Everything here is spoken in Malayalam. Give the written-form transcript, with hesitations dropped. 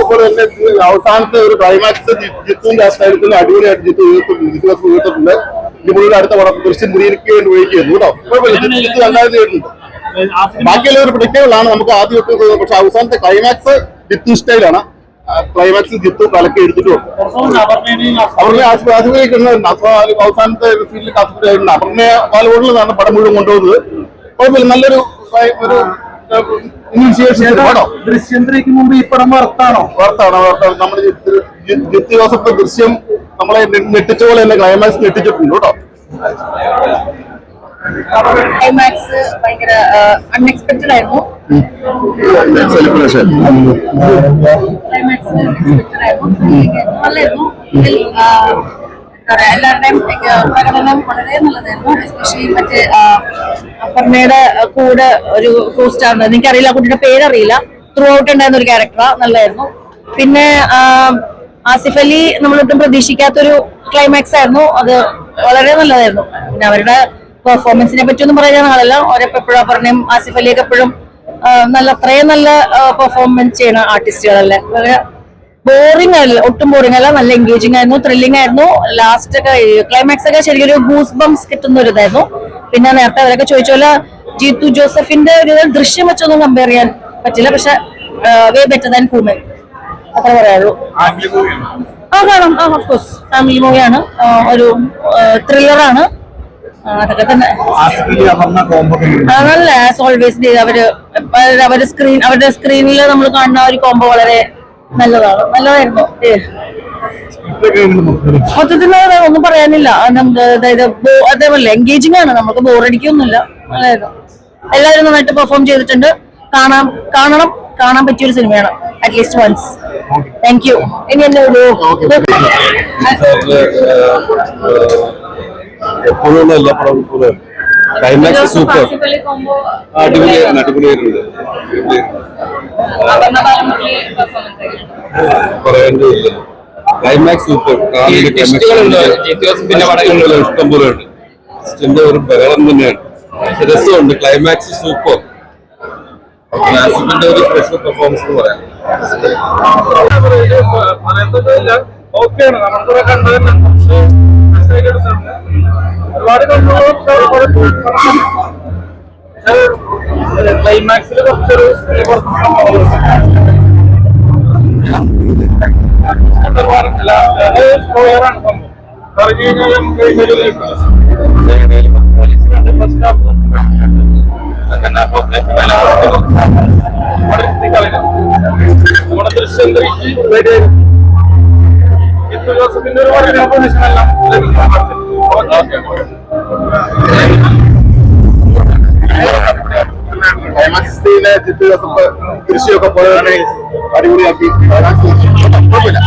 പോലെ തന്നെ അവസാനത്തെ ഒരു ക്ലൈമാക്സ് ജിത്തുവിന്റെ ആ സ്റ്റൈലത്തിന് അടിപൊളിയായിട്ട് ജിത്തു ഉയർത്തിട്ടുണ്ട്. ജിമ്മുകളുടെ അടുത്ത പടം ദൃശ്യം 3ക്ക് വേണ്ടി ഉപയോഗിക്കുന്നു കേട്ടോ. കുഴപ്പമില്ല, ജിത്തു നന്നായിട്ട് ചെയ്തിട്ടുണ്ട്. ബാക്കിയുള്ളവർ പ്രൊഡിക്റ്റബിളാണ്, നമുക്ക് ആദ്യം ഇട്ട്, പക്ഷെ അവസാനത്തെ ക്ലൈമാക്സ് ജിത്തു സ്റ്റൈലാണ്. ക്ലൈമാക്സിൽ ജിത്തു കലക്കി എടുത്തിട്ടുണ്ട്. അവസാനത്തെ ഫീൽഡിൽ കാസർഗോഡ് അപർണയ പാലോടിലാണ് പടം മുഴുവൻ കൊണ്ടുപോകുന്നത്. കുഴപ്പമില്ല, നല്ലൊരു ദൃശ്യത്തിലേക്ക് മുമ്പ് ഈ പടം വർത്താണ്. നമ്മുടെ ജിത്തു ജോസഫ് ദൃശ്യം നമ്മളെ ഞെട്ടിച്ച പോലെ തന്നെ ക്ലൈമാക്സ് ഞെട്ടിച്ചിട്ടുണ്ട് കേട്ടോ. ക്ലൈമാക്സ് ഭയങ്കര അൺഎക്സ്പെക്ടഡ് ആയിരുന്നു. നല്ലായിരുന്നു. എല്ലാവരുടെയും പ്രകടനം വളരെ നല്ലതായിരുന്നു. എസ്പെഷ്യലി മറ്റേ അപർണയുടെ കൂടെ ഒരു കോസ്റ്റാണ്, എനിക്കറിയില്ല, കുട്ടിയുടെ പേരറിയില്ല, ത്രൂ ഔട്ട് ഉണ്ടായിരുന്ന ഒരു ക്യാരക്ടറാ, നല്ലതായിരുന്നു. പിന്നെ ആസിഫ് അലി നമ്മളൊട്ടും പ്രതീക്ഷിക്കാത്തൊരു ക്ലൈമാക്സ് ആയിരുന്നു, അത് വളരെ നല്ലതായിരുന്നു. പിന്നെ അവരുടെ പെർഫോമൻസിനെ പറ്റിയൊന്നും പറയാൻ ആളല്ല, അവരെപ്പോഴും അപർണയും ആസിഫ് അലിയൊക്കെ എപ്പോഴും അത്രയും നല്ല പെർഫോമൻസ് ചെയ്യുന്ന ആർട്ടിസ്റ്റുകളല്ലേ. ബോറിംഗ് അല്ല, ഒട്ടും ബോറിംഗ് അല്ല, നല്ല എൻഗേജിംഗ് ആയിരുന്നു, ത്രില്ലിംഗ് ആയിരുന്നു. ലാസ്റ്റ് ഒക്കെ ക്ലൈമാക്സ് ഒക്കെ ശരിക്കും ഒരു ഗൂസ് ബംസ് കിട്ടുന്ന ഒരു ഇതായിരുന്നു. പിന്നെ നേരത്തെ അവരൊക്കെ ചോദിച്ച പോലെ ജിത്തു ജോസഫിന്റെ ഒരു ദൃശ്യം വെച്ചൊന്നും കമ്പയർ ചെയ്യാൻ പറ്റില്ല, പക്ഷെ വേ ബെറ്റർ ദാൻ കൂമൻ, അത്ര പറയാനുള്ളൂ. കാണാം, ഓഫ്കോഴ്സ് ഫാമിലി മൂവിയാണ്, ഒരു ത്രില്ലറാണ്, അതൊക്കെ തന്നെ. നല്ല ആസ് ഓൾവേസ് അവരുടെ സ്ക്രീനിൽ നമ്മൾ കാണുന്ന ഒരു കോംബോ വളരെ നല്ലതായിരുന്നു. മൊത്തത്തിൽ ഒന്നും പറയാനില്ല, അതായത് അതേപോലെ എൻഗേജിംഗ് ആണ്, നമുക്ക് ബോറടിക്കൊന്നുമില്ല, നല്ലതായിരുന്നു. എല്ലാവരും നന്നായിട്ട് പെർഫോം ചെയ്തിട്ടുണ്ട്. കാണാൻ പറ്റിയൊരു സിനിമയാണ്, അറ്റ്ലീസ്റ്റ് വൺസ്. Thank you. ഇനി എന്നെ എപ്പോഴും എല്ലാ പടവും ക്ലൈമാക്സ് സൂപ്പർ, അടിപൊളിയായിട്ടുണ്ട്. പറയാനില്ല, ക്ലൈമാക്സ് സൂപ്പർ. ഇഷ്ടം പോലെ ഉണ്ട്, ജിത്തിന്റെ ഒരു ബഹളം തന്നെയാണ്, രസമുണ്ട്. ക്ലൈമാക്സ് സൂപ്പർ, ആസിഫിന്റെ ഒരു സ്പെഷ്യൽ പെർഫോമൻസ് എന്ന് പറയാം. ഓക്കെയാണ്, നമുക്കിവിടെ കണ്ടതന്നെ ഒരുപാട് ക്ലൈമാക്സിൽ കുറച്ചൊരു നമ്മുടെ ദൃശ്യം ജിത്തു ജോസഫിന്റെ ഒരു എല്ലാം ക്ലൈമാക്സിലെ ജിത്തു ജോസഫ് ദൃശ്യമൊക്കെ പോലെ അടിപൊളിയാക്കി. കുഴപ്പമില്ല.